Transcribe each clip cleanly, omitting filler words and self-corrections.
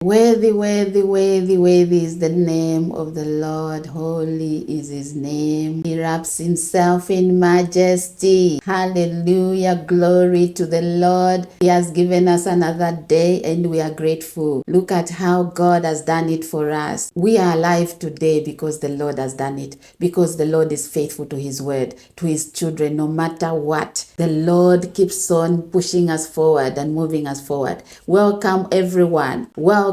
Worthy, worthy, worthy, worthy is the name of the Lord. Holy is his name. He wraps himself in majesty. Hallelujah. Glory to the Lord. He has given us another day and we are grateful. Look at how God has done it for us. We are alive today because the Lord has done it. Because the Lord is faithful to his word, to his children, no matter what. The Lord keeps on pushing us forward and moving us forward. Welcome everyone. Welcome.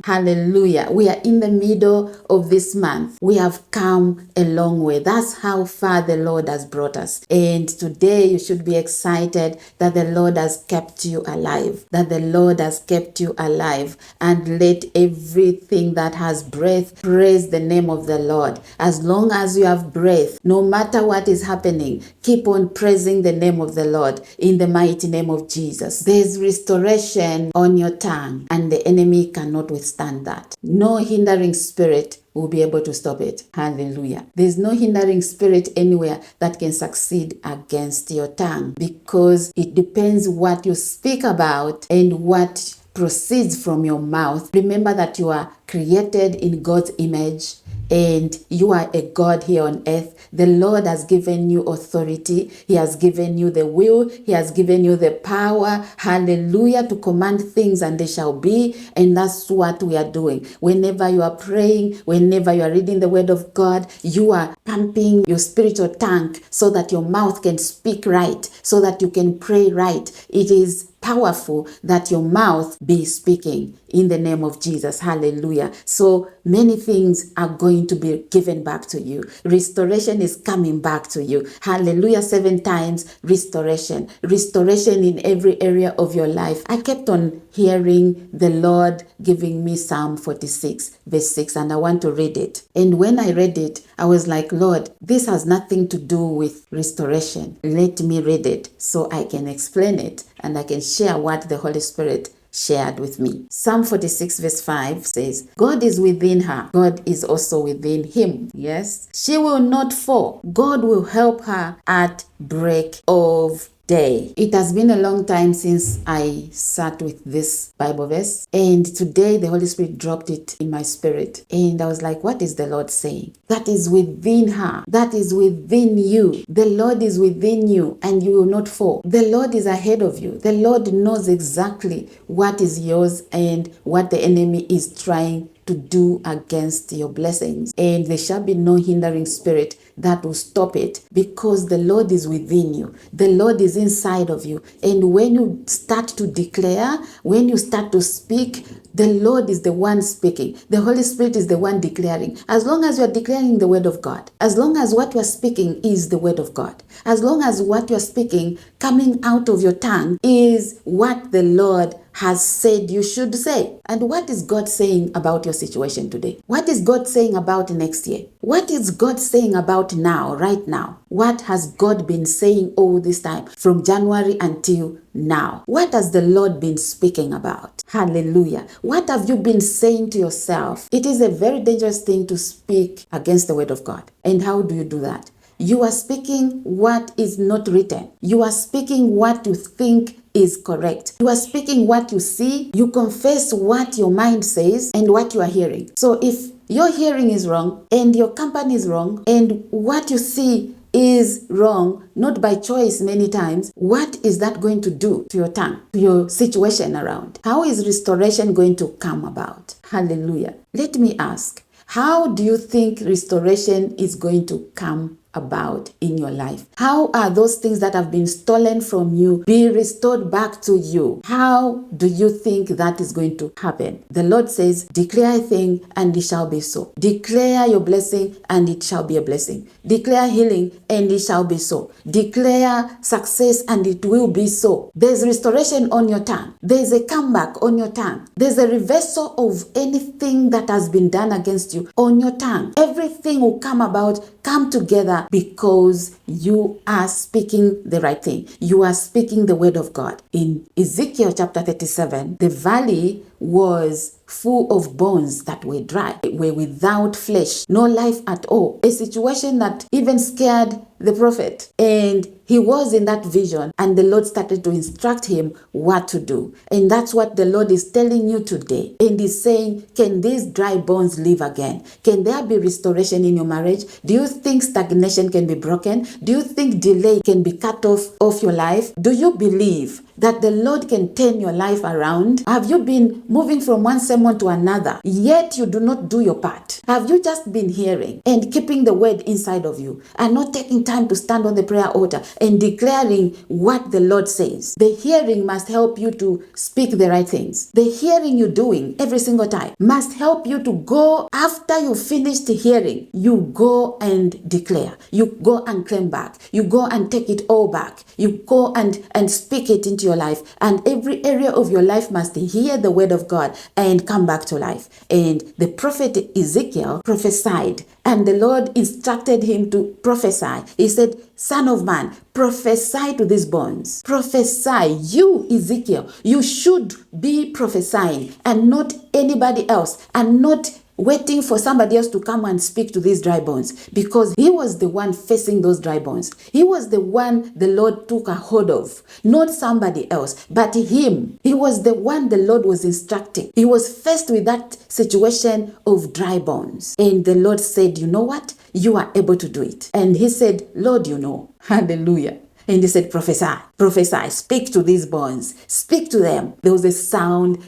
Hallelujah. We are in the middle of this month. We have come a long way. That's how far the Lord has brought us. And today you should be excited that the Lord has kept you alive. That the Lord has kept you alive. And let everything that has breath praise the name of the Lord. As long as you have breath, no matter what is happening, keep on praising the name of the Lord in the mighty name of Jesus. There's restoration on your tongue and the enemy cannot withstand that. No hindering spirit will be able to stop it. Hallelujah. There's no hindering spirit anywhere that can succeed against your tongue, because it depends what you speak about and what proceeds from your mouth. Remember that you are created in God's image and you are a God here on earth. The Lord has given you authority. He has given you the will. He has given you the power. Hallelujah. To command things and they shall be. And that's what we are doing. Whenever you are praying, whenever you are reading the word of God, you are pumping your spiritual tank so that your mouth can speak right, so that you can pray right. It is powerful that your mouth be speaking in the name of Jesus. Hallelujah. So many things are going to be given back to you. Restoration is coming back to you. Hallelujah. 7 times restoration. Restoration in every area of your life. I kept on hearing the Lord giving me Psalm 46 verse 6, and I want to read it. And when I read it, I was like, Lord, this has nothing to do with restoration. Let me read it so I can explain it and I can share what the Holy Spirit shared with me. Psalm 46 verse 5 says, God is within her. God is also within him. Yes. She will not fall. God will help her at break of day. It has been a long time since I sat with this Bible verse, and today the Holy Spirit dropped it in my spirit, and I was like, what is the Lord saying? That is within her. That is within you. The Lord is within you and you will not fall. The Lord is ahead of you. The Lord knows exactly what is yours and what the enemy is trying to do against your blessings, and there shall be no hindering spirit that will stop it, because the Lord is within you. The Lord is inside of you. And when you start to declare, when you start to speak, the Lord is the one speaking. The Holy Spirit is the one declaring. As long as you are declaring the word of God, as long as what you are speaking is the word of God, as long as what you are speaking coming out of your tongue is what the Lord has said you should say. And what is God saying about your situation today? What is God saying about next year? What is God saying about now, right now? What has God been saying all this time from January until now? What has the Lord been speaking about? Hallelujah. What have you been saying to yourself? It is a very dangerous thing to speak against the word of God. And how do you do that? You are speaking what is not written. You are speaking what you think is correct. You are speaking what you see. You confess what your mind says and what you are hearing. So if your hearing is wrong and your company is wrong and what you see is wrong, not by choice many times, what is that going to do to your tongue, to your situation around? How is restoration going to come about? Hallelujah. Let me ask, how do you think restoration is going to come about in your life? How are those things that have been stolen from you be restored back to you? How do you think that is going to happen? The Lord says, declare a thing and it shall be so. Declare your blessing and it shall be a blessing. Declare healing and it shall be so. Declare success and it will be so. There's restoration on your tongue. There's a comeback on your tongue. There's a reversal of anything that has been done against you on your tongue. Everything will come together because you are speaking the right thing. You are speaking the word of God. In Ezekiel chapter 37, the valley was full of bones that were dry, were without flesh, no life at all. A situation that even scared the prophet. And he was in that vision, and the Lord started to instruct him what to do. And that's what the Lord is telling you today. And he's saying, can these dry bones live again? Can there be restoration in your marriage? Do you think stagnation can be broken? Do you think delay can be cut off your life? Do you believe that the Lord can turn your life around? Have you been moving from one sermon to another, yet you do not do your part? Have you just been hearing and keeping the word inside of you and not taking time to stand on the prayer altar and declaring what the Lord says? The hearing must help you to speak the right things. The hearing you're doing every single time must help you to go after you finished hearing. You go and declare. You go and claim back. You go and take it all back. You go and speak it into your life. And every area of your life must hear the word of God and come back to life. And the prophet Ezekiel prophesied, and the Lord instructed him to prophesy. He said, Son of man, prophesy to these bones. Prophesy. You, Ezekiel, you should be prophesying and not anybody else, and not waiting for somebody else to come and speak to these dry bones, because he was the one facing those dry bones. He was the one the Lord took a hold of, not somebody else, but him. He was the one the Lord was instructing. He was faced with that situation of dry bones. And the Lord said, you know what? You are able to do it. And he said, Lord, you know. Hallelujah. And he said, prophesy, speak to these bones, speak to them. There was a sound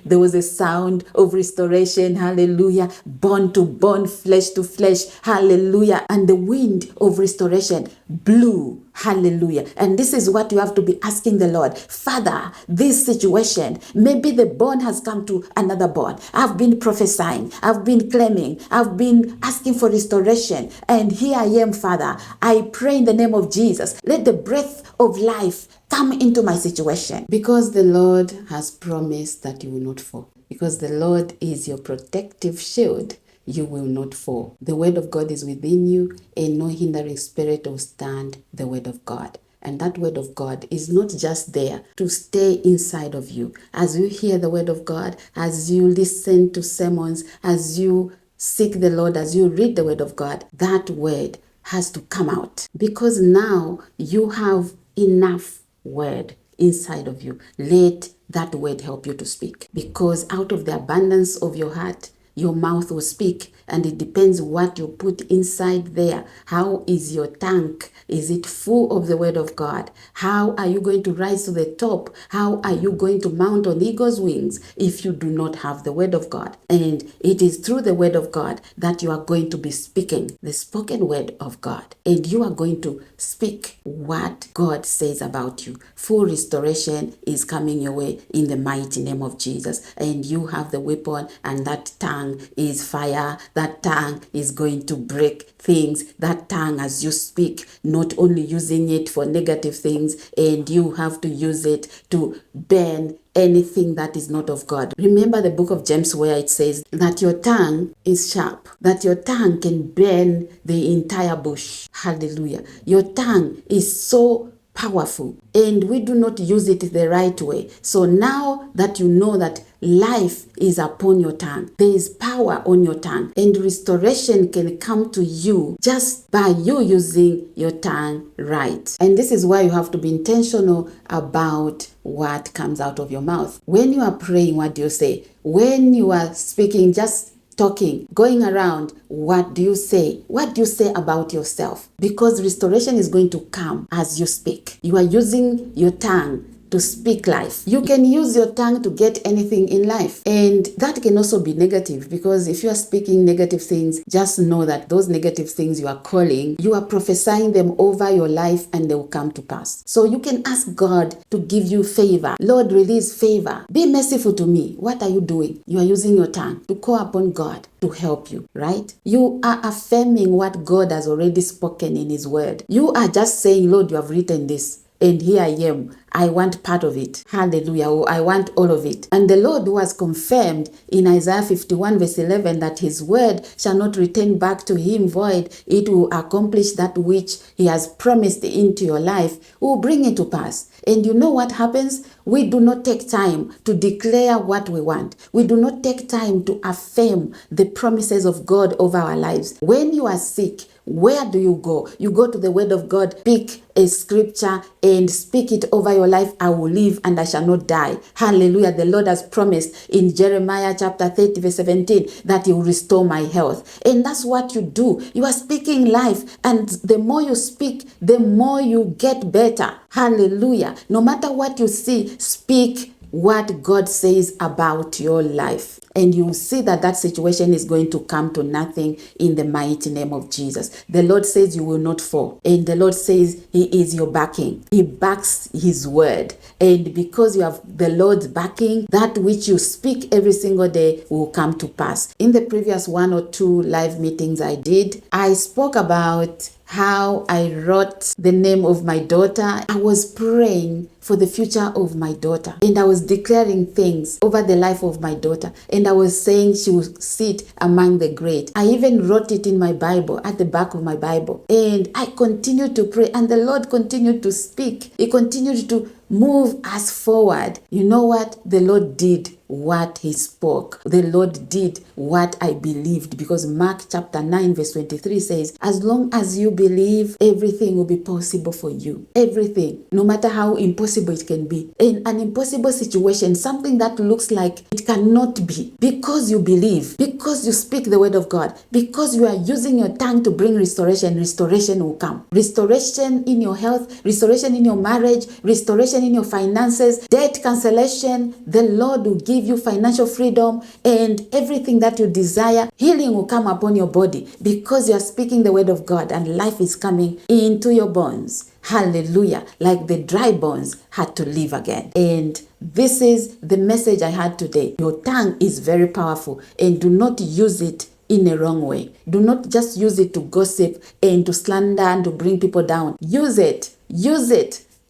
of restoration, hallelujah, bone to bone, flesh to flesh, hallelujah. And the wind of restoration blew, hallelujah. And this is what you have to be asking the Lord. Father, this situation, maybe the bone has come to another bone. I've been prophesying, I've been claiming, I've been asking for restoration. And here I am, Father. I pray in the name of Jesus, let the breath of life come into my situation, because the Lord has promised that you will not fall. Because the Lord is your protective shield, you will not fall. The word of God is within you, and no hindering spirit will stand the word of God. And that word of God is not just there to stay inside of you. As you hear the word of God, as you listen to sermons, as you seek the Lord, as you read the word of God, that word has to come out, because now you have enough word inside of you. Let that word help you to speak, because out of the abundance of your heart, your mouth will speak. And it depends what you put inside there. How is your tank? Is it full of the word of God? How are you going to rise to the top? How are you going to mount on eagle's wings if you do not have the word of God? And it is through the word of God that you are going to be speaking the spoken word of God. And you are going to speak what God says about you. Full restoration is coming your way in the mighty name of Jesus. And you have the weapon, and that tongue is fire. That tongue is going to break things. That tongue, as you speak, not only using it for negative things, and you have to use it to burn anything that is not of God. Remember the book of James, where it says that your tongue is sharp, that your tongue can burn the entire bush. Hallelujah. Your tongue is so powerful, and we do not use it the right way. So now that you know that life is upon your tongue, there is power on your tongue, and restoration can come to you just by you using your tongue right. And this is why you have to be intentional about what comes out of your mouth. When you are praying, what do you say? When you are speaking, just talking, going around, what do you say? What do you say about yourself? Because restoration is going to come as you speak. You are using your tongue to speak life. You can use your tongue to get anything in life. And that can also be negative, because if you are speaking negative things, just know that those negative things you are calling, you are prophesying them over your life, and they will come to pass. So you can ask God to give you favor. Lord, release favor. Be merciful to me. What are you doing? You are using your tongue to call upon God to help you, right? You are affirming what God has already spoken in His word. You are just saying, Lord, you have written this, and here I am. I want part of it. Hallelujah. Or I want all of it. And the Lord was confirmed in Isaiah 51 verse 11 that His word shall not return back to Him void. It will accomplish that which He has promised into your life. Will bring it to pass. And you know what happens? We do not take time to declare what we want. We do not take time to affirm the promises of God over our lives. When you are sick, where do you go? You go to the word of God, pick a scripture and speak it over your life. I will live and I shall not die. Hallelujah. The Lord has promised in Jeremiah chapter 30 verse 17 that he will restore my health. And that's what you do. You are speaking life, and the more you speak, the more you get better. Hallelujah. No matter what you see, speak what God says about your life. And you will see that that situation is going to come to nothing in the mighty name of Jesus. The Lord says you will not fall. And the Lord says he is your backing. He backs his word. And because you have the Lord's backing, that which you speak every single day will come to pass. In the previous 1 or 2 live meetings I did, I spoke about how I wrote the name of my daughter. I was praying for the future of my daughter, and I was declaring things over the life of my daughter, and I was saying she will sit among the great. I even wrote it in my Bible, at the back of my Bible, and I continued to pray, and the Lord continued to speak. He continued to move us forward. You know what? The Lord did what he spoke. The Lord did what I believed, because Mark chapter 9 verse 23 says, as long as you believe, everything will be possible for you. Everything, no matter how impossible it can be. In an impossible situation, something that looks like it cannot be, because you believe, because you speak the word of God, because you are using your tongue to bring restoration, restoration will come. Restoration in your health, restoration in your marriage, restoration in your finances, debt cancellation. The Lord will give you financial freedom and everything that you desire. Healing will come upon your body because you are speaking the word of God, and life is coming into your bones. Hallelujah. Like the dry bones had to live again. And this is the message I had today. Your tongue is very powerful, and do not use it in a wrong way. Do not just use it to gossip and to slander and to bring people down. Use it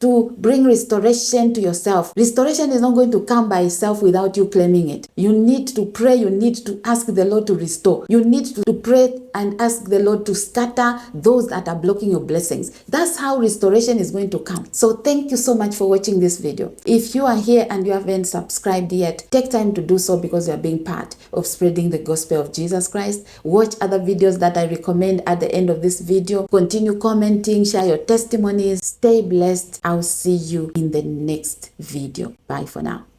to bring restoration to yourself. Restoration is not going to come by itself without you claiming it. You need to pray. You need to ask the Lord to restore. You need to pray and ask the Lord to scatter those that are blocking your blessings. That's how restoration is going to come. So thank you so much for watching this video. If you are here and you haven't subscribed yet, take time to do so, because you are being part of spreading the gospel of Jesus Christ. Watch other videos that I recommend at the end of this video. Continue commenting, share your testimonies. Stay blessed. I'll see you in the next video. Bye for now.